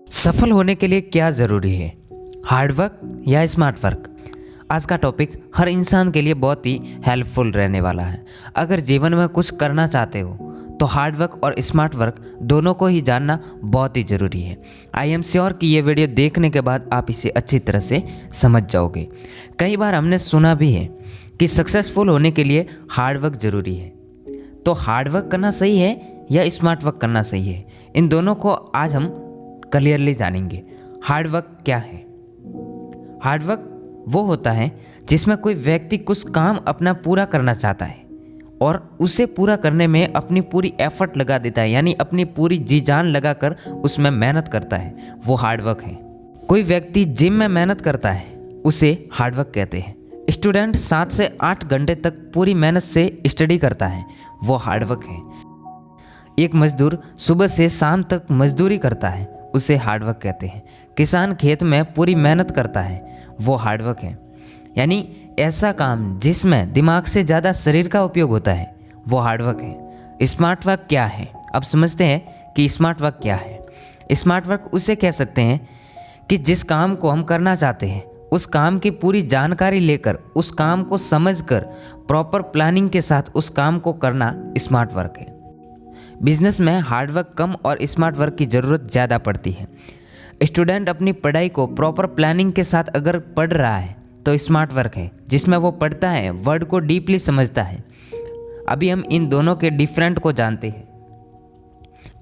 सफल होने के लिए क्या ज़रूरी है, हार्ड वर्क या स्मार्ट वर्क। आज का टॉपिक हर इंसान के लिए बहुत ही हेल्पफुल रहने वाला है। अगर जीवन में कुछ करना चाहते हो तो हार्ड वर्क और स्मार्ट वर्क दोनों को ही जानना बहुत ही ज़रूरी है। आई एम श्योर कि ये वीडियो देखने के बाद आप इसे अच्छी तरह से समझ जाओगे। कई बार हमने सुना भी है कि सक्सेसफुल होने के लिए हार्ड वर्क ज़रूरी है। तो हार्ड वर्क करना सही है या स्मार्ट वर्क करना सही है, इन दोनों को आज हम क्लियरली जानेंगे। हार्ड वर्क क्या है? हार्ड वर्क वो होता है जिसमें कोई व्यक्ति कुछ काम अपना पूरा करना चाहता है और उसे पूरा करने में अपनी पूरी एफर्ट लगा देता है, यानी अपनी पूरी जी जान लगाकर उसमें मेहनत करता है, वो हार्ड वर्क है। कोई व्यक्ति जिम में मेहनत करता है, उसे हार्ड वर्क कहते हैं। स्टूडेंट 7 से 8 घंटे तक पूरी मेहनत से स्टडी करता है, वो हार्ड वर्क है। एक मजदूर सुबह से शाम तक मजदूरी करता है, उसे हार्ड वर्क कहते हैं। किसान खेत में पूरी मेहनत करता है, वो हार्ड वर्क है। यानी ऐसा काम जिसमें दिमाग से ज़्यादा शरीर का उपयोग होता है, वो हार्ड वर्क है। स्मार्ट वर्क क्या है? अब समझते हैं कि स्मार्ट वर्क क्या है। स्मार्ट वर्क उसे कह सकते हैं कि जिस काम को हम करना चाहते हैं उस काम की पूरी जानकारी लेकर, उस काम को समझकर, प्रॉपर प्लानिंग के साथ उस काम को करना स्मार्ट वर्क है। बिजनेस में हार्ड वर्क कम और स्मार्ट वर्क की ज़रूरत ज़्यादा पड़ती है। स्टूडेंट अपनी पढ़ाई को प्रॉपर प्लानिंग के साथ अगर पढ़ रहा है तो स्मार्ट वर्क है, जिसमें वो पढ़ता है, वर्ड को डीपली समझता है। अभी हम इन दोनों के डिफरेंट को जानते हैं।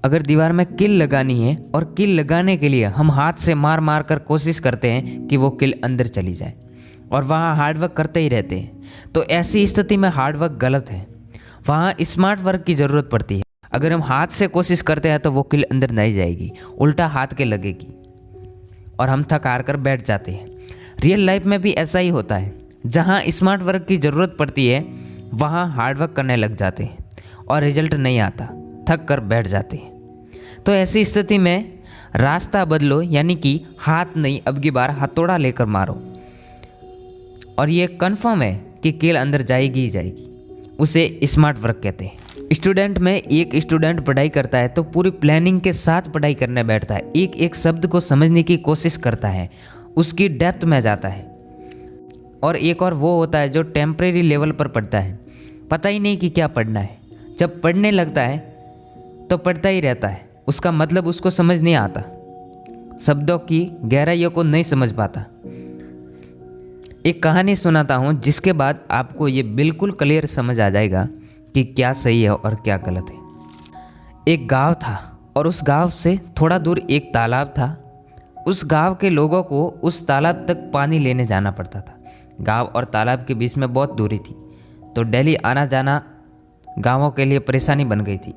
अगर दीवार में किल लगानी है और किल लगाने के लिए हम हाथ से मार मार कर कोशिश करते हैं कि वो किल अंदर चली जाए और वहाँ हार्ड वर्क करते ही रहते हैं, तो ऐसी स्थिति में हार्ड वर्क गलत है। वहाँ स्मार्ट वर्क की ज़रूरत पड़ती है। अगर हम हाथ से कोशिश करते हैं तो वो किल अंदर नहीं जाएगी, उल्टा हाथ के लगेगी और हम थक हार कर बैठ जाते हैं। रियल लाइफ में भी ऐसा ही होता है। जहाँ स्मार्ट वर्क की ज़रूरत पड़ती है वहाँ हार्ड वर्क करने लग जाते हैं और रिजल्ट नहीं आता, थक कर बैठ जाते हैं। तो ऐसी स्थिति में रास्ता बदलो, यानी कि हाथ नहीं, अब की बार हथौड़ा लेकर मारो और ये कन्फर्म है कि किल अंदर जाएगी ही जाएगी। उसे स्मार्ट वर्क कहते हैं। स्टूडेंट में एक स्टूडेंट पढ़ाई करता है तो पूरी प्लानिंग के साथ पढ़ाई करने बैठता है, एक एक शब्द को समझने की कोशिश करता है, उसकी डेप्थ में जाता है। और एक और वो होता है जो टेम्परेरी लेवल पर पढ़ता है, पता ही नहीं कि क्या पढ़ना है। जब पढ़ने लगता है तो पढ़ता ही रहता है, उसका मतलब उसको समझ नहीं आता, शब्दों की गहराइयों को नहीं समझ पाता। एक कहानी सुनाता हूँ जिसके बाद आपको ये बिल्कुल क्लियर समझ आ जाएगा कि क्या सही है और क्या गलत है। एक गांव था और उस गांव से थोड़ा दूर एक तालाब था। उस गांव के लोगों को उस तालाब तक पानी लेने जाना पड़ता था। गांव और तालाब के बीच में बहुत दूरी थी, तो डेली आना जाना गांवों के लिए परेशानी बन गई थी।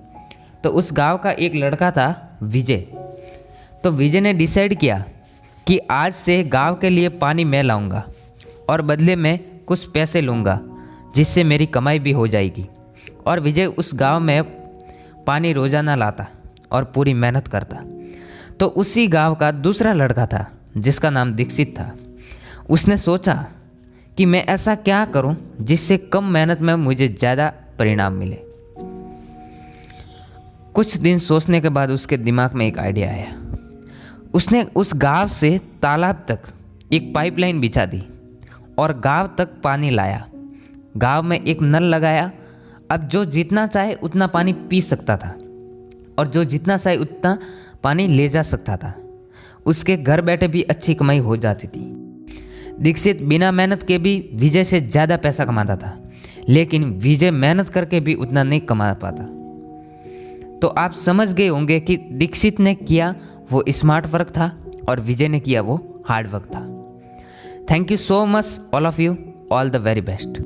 तो उस गांव का एक लड़का था विजय। तो विजय ने डिसाइड किया कि आज से गांव के लिए पानी मैं लाऊंगा और बदले में कुछ पैसे लूँगा, जिससे मेरी कमाई भी हो जाएगी। और विजय उस गांव में पानी रोज़ाना लाता और पूरी मेहनत करता। तो उसी गांव का दूसरा लड़का था जिसका नाम दीक्षित था। उसने सोचा कि मैं ऐसा क्या करूं जिससे कम मेहनत में मुझे ज़्यादा परिणाम मिले। कुछ दिन सोचने के बाद उसके दिमाग में एक आइडिया आया। उसने उस गांव से तालाब तक एक पाइपलाइन बिछा दी और गांव तक पानी लाया। गांव में एक नल लगाया। अब जो जितना चाहे उतना पानी पी सकता था और जो जितना चाहे उतना पानी ले जा सकता था। उसके घर बैठे भी अच्छी कमाई हो जाती थी। दीक्षित बिना मेहनत के भी विजय से ज़्यादा पैसा कमाता था, लेकिन विजय मेहनत करके भी उतना नहीं कमा पाता। तो आप समझ गए होंगे कि दीक्षित ने किया वो स्मार्ट वर्क था और विजय ने किया वो हार्ड वर्क था। Thank you so much all of you, all the very best.